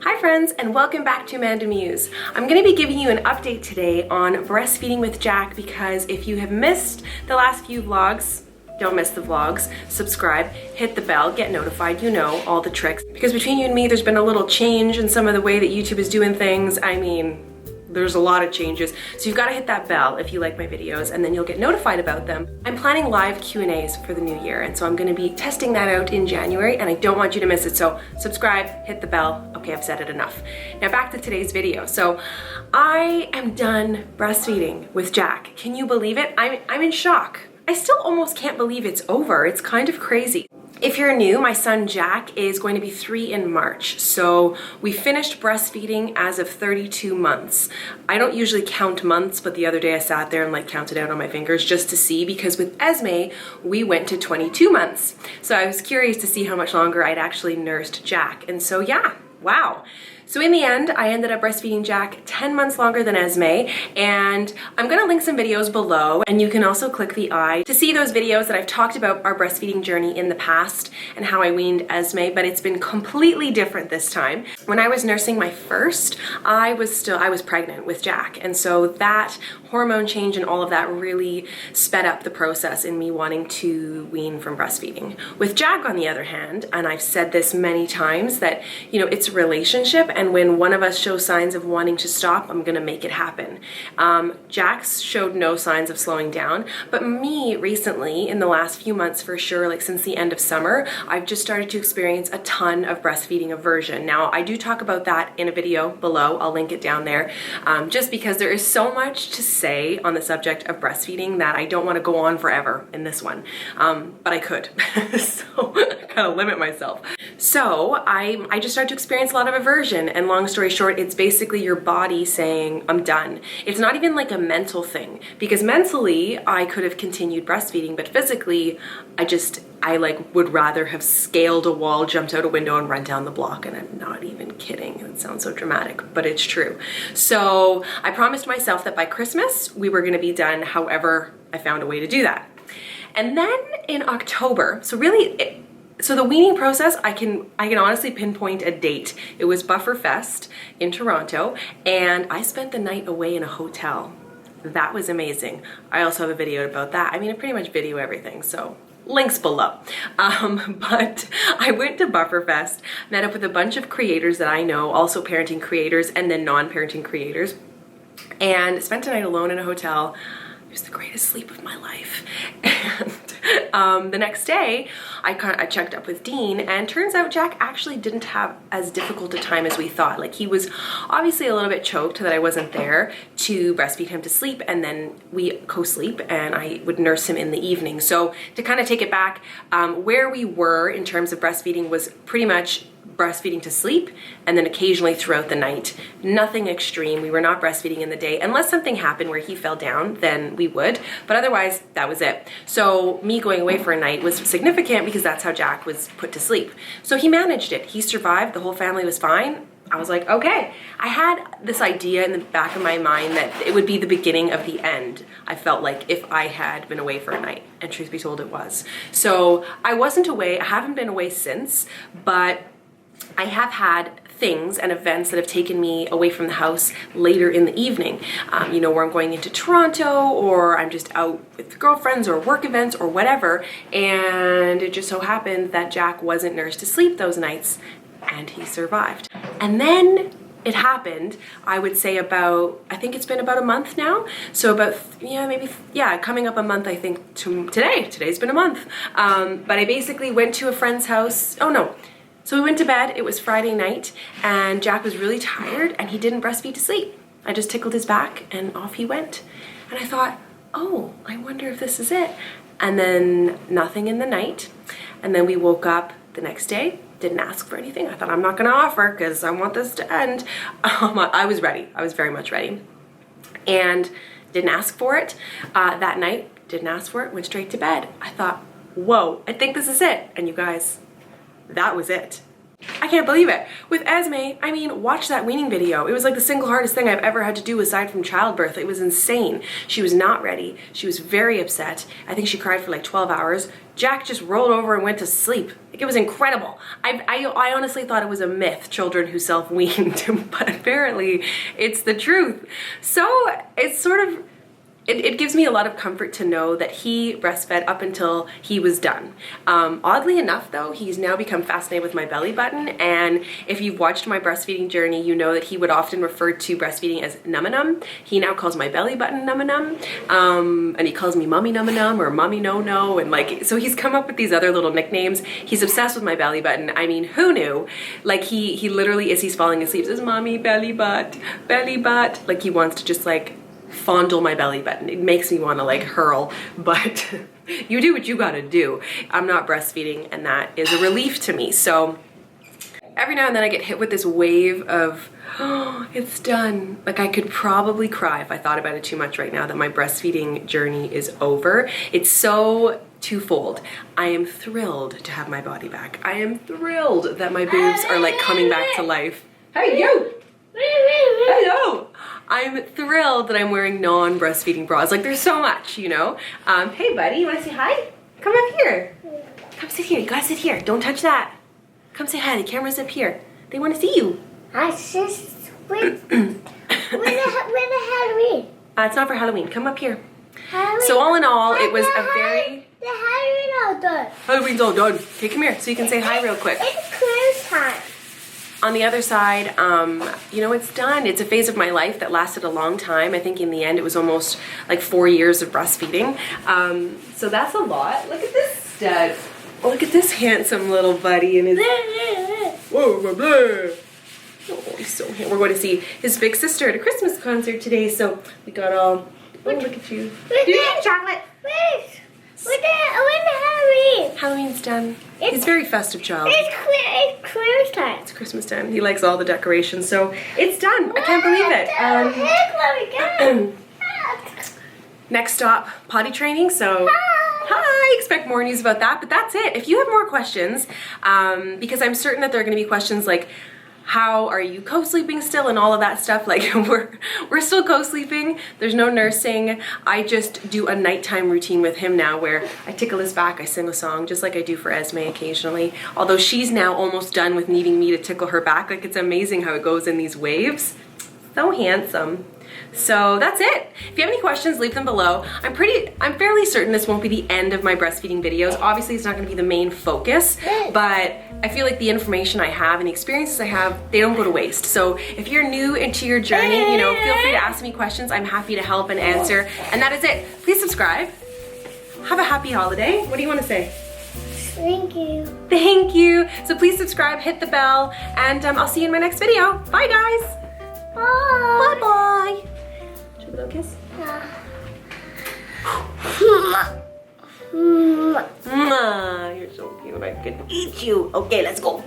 Hi friends, and welcome back to AmandaMuse. I'm going to be giving you an update today on breastfeeding with Jack because if you have missed the last few vlogs, don't miss the vlogs, subscribe, hit the bell, get notified, you know, all the tricks. Because between you and me, there's been a little change in some of the way that YouTube is doing things. I mean, there's a lot of changes. So you've got to hit that bell if you like my videos, and then you'll get notified about them. I'm planning live Q&As for the new year, and so I'm going to be testing that out in January, and I don't want you to miss it. So subscribe, hit the bell. Okay, I've said it enough. Now back to today's video. So I am done breastfeeding with Jack. Can you believe it? I'm in shock. I still almost can't believe it's over. It's kind of crazy. If you're new, my son Jack is going to be 3 in March. So we finished breastfeeding as of 32 months. I don't usually count months, but the other day I sat there and like counted out on my fingers just to see, because with Esme, we went to 22 months. So I was curious to see how much longer I'd actually nursed Jack. And so yeah, wow. So in the end, I ended up breastfeeding Jack 10 months longer than Esme, and I'm gonna link some videos below, and you can also click the I to see those videos that I've talked about our breastfeeding journey in the past and how I weaned Esme, but it's been completely different this time. When I was nursing my first, I was pregnant with Jack, and so that hormone change and all of that really sped up the process in me wanting to wean from breastfeeding. With Jack, on the other hand, and I've said this many times, that, you know, it's a relationship, and when one of us shows signs of wanting to stop, I'm gonna make it happen. Jack showed no signs of slowing down, but me recently, in the last few months for sure, like since the end of summer, I've just started to experience a ton of breastfeeding aversion. Now, I do talk about that in a video below. I'll link it down there, just because there is so much to say on the subject of breastfeeding that I don't want to go on forever in this one, but I could, so I kind of limit myself. So I just started to experience a lot of aversion, and long story short, it's basically your body saying, I'm done. It's not even like a mental thing, because mentally I could have continued breastfeeding, but physically I like would rather have scaled a wall, jumped out a window, and run down the block, and I'm not even kidding. It sounds so dramatic, but it's true. So I promised myself that by Christmas we were gonna be done, however I found a way to do that. And then in October, so really, so the weaning process, I can honestly pinpoint a date. It was Bufferfest in Toronto, and I spent the night away in a hotel. That was amazing. I also have a video about that. I mean, I pretty much video everything, so links below. But I went to Bufferfest, met up with a bunch of creators that I know, also parenting creators and then non-parenting creators, and spent a night alone in a hotel. It was the greatest sleep of my life. And the next day, I checked up with Dean, and turns out Jack actually didn't have as difficult a time as we thought. Like, he was obviously a little bit choked that I wasn't there to breastfeed him to sleep, and then we co-sleep, and I would nurse him in the evening. So to kind of take it back, where we were in terms of breastfeeding was pretty much breastfeeding to sleep, and then occasionally throughout the night. Nothing extreme. We were not breastfeeding in the day. Unless something happened where he fell down, then we would, but otherwise that was it. So me going away for a night was significant because that's how Jack was put to sleep. So he managed it. He survived. The whole family was fine. I was like, okay. I had this idea in the back of my mind that it would be the beginning of the end. I felt like if I had been away for a night, and truth be told, it was. So I wasn't away. I haven't been away since, but I have had things and events that have taken me away from the house later in the evening. You know, where I'm going into Toronto, or I'm just out with girlfriends or work events or whatever, and it just so happened that Jack wasn't nursed to sleep those nights, and he survived. And then it happened, I would say I think it's been about a month now. So about, coming up a month, I think, today. Today's been a month. But I basically went to a friend's house. Oh no. So we went to bed, it was Friday night, and Jack was really tired, and he didn't breastfeed to sleep. I just tickled his back, and off he went. And I thought, oh, I wonder if this is it. And then nothing in the night. And then we woke up the next day, didn't ask for anything. I thought, I'm not gonna offer because I want this to end. I was ready, I was very much ready. And didn't ask for it that night, didn't ask for it, went straight to bed. I thought, whoa, I think this is it. And you guys, that was it. I can't believe it. With Esme, I mean, watch that weaning video. It was like the single hardest thing I've ever had to do aside from childbirth. It was insane. She was not ready. She was very upset. I think she cried for like 12 hours. Jack just rolled over and went to sleep. Like, it was incredible. I honestly thought it was a myth, children who self-weaned, but apparently it's the truth. So it's sort of, it gives me a lot of comfort to know that he breastfed up until he was done. Oddly enough though, he's now become fascinated with my belly button, and if you've watched my breastfeeding journey, you know that he would often refer to breastfeeding as num-a-num. He now calls my belly button num-a-num, and he calls me mommy num-a-num or mommy no-no, and like, so he's come up with these other little nicknames. He's obsessed with my belly button. I mean, who knew? Like he literally, as he's falling asleep, says, mommy belly butt, belly butt. Like he wants to just like fondle my belly button. It makes me want to like hurl, but you do what you gotta do. I'm not breastfeeding, and that is a relief to me. So every now and then I get hit with this wave of, oh, it's done. Like I could probably cry if I thought about it too much right now that my breastfeeding journey is over. It's so twofold. I am thrilled to have my body back. I am thrilled that my boobs are like coming back to life. Hey, you! Hello! I'm thrilled that I'm wearing non-breastfeeding bras. Like there's so much, you know? Hey buddy, you wanna say hi? Come up here. Come sit here, you gotta sit here. Don't touch that. Come say hi, the camera's up here. They wanna see you. Where's the Halloween? It's not for Halloween, come up here. Halloween. So all in all, it was a very... The Halloween all done. Halloween's all done. Okay, come here so you can say hi real quick. It's Christmas time. On the other side, you know, it's done. It's a phase of my life that lasted a long time. I think in the end it was almost like 4 years of breastfeeding. So that's a lot. Look at this stud. Look at this handsome little buddy and his... Whoa, blah, blah. Oh, he's so handsome. We're going to see his big sister at a Christmas concert today, so we got all... Oh, look at you. Do you have chocolate? Where's the Halloween? Halloween's done. He's a very festive child. It's Christmas time. It's Christmas time. He likes all the decorations, so it's done. I can't believe it. Next stop, potty training, so hi, expect more news about that, but that's it. If you have more questions, because I'm certain that there are going to be questions like, how are you co-sleeping still and all of that stuff, like we're still co-sleeping, there's no nursing. I just do a nighttime routine with him now where I tickle his back, I sing a song just like I do for Esme occasionally, although she's now almost done with needing me to tickle her back. Like it's amazing how it goes in these waves. So handsome. So that's it. If you have any questions, leave them below. I'm fairly certain this won't be the end of my breastfeeding videos. Obviously, it's not gonna be the main focus, but I feel like the information I have and the experiences I have, they don't go to waste. So if you're new into your journey, you know, feel free to ask me questions. I'm happy to help and answer. And that is it. Please subscribe. Have a happy holiday. What do you want to say? Thank you. Thank you. So please subscribe, hit the bell, and I'll see you in my next video. Bye, guys. Bye. Bye-bye. Should we go kiss? You're so cute. I could eat you. Okay, let's go.